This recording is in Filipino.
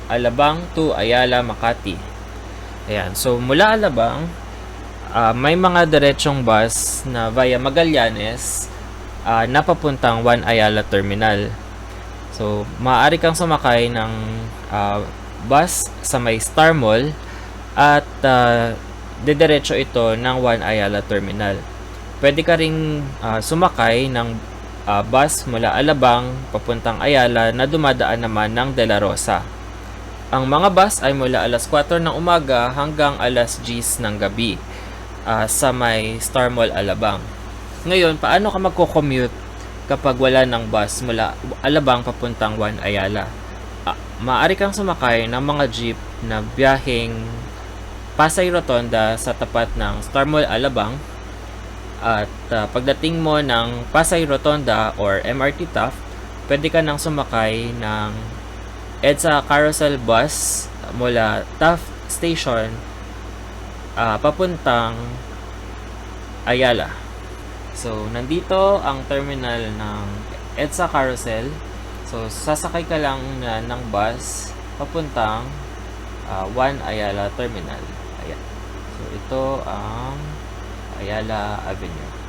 Alabang to Ayala, Makati. Ayan. So, mula Alabang, may mga diretsong bus na via Magallanes na papuntang One Ayala Terminal. So, maaari kang sumakay ng bus sa may Star Mall at didiretso ito ng One Ayala Terminal. Pwede ka ring sumakay ng bus mula Alabang papuntang Ayala na dumadaan naman ng De La Rosa. Ang mga bus ay mula alas 4 ng umaga hanggang alas 10 ng gabi sa may Star Mall Alabang. Ngayon, paano ka magko-commute kapag wala ng bus mula Alabang papuntang One Ayala? Maaari kang sumakay ng mga jeep na biyaheng Pasay Rotonda sa tapat ng Star Mall Alabang. At pagdating mo ng Pasay Rotonda or MRT Taft, pwede ka nang sumakay ng EDSA Carousel Bus mula Taft Station papuntang Ayala. So, nandito ang terminal ng EDSA Carousel. So, sasakay ka lang ng bus papuntang One Ayala Terminal. Ayan. So, ito ang Ayala Avenue.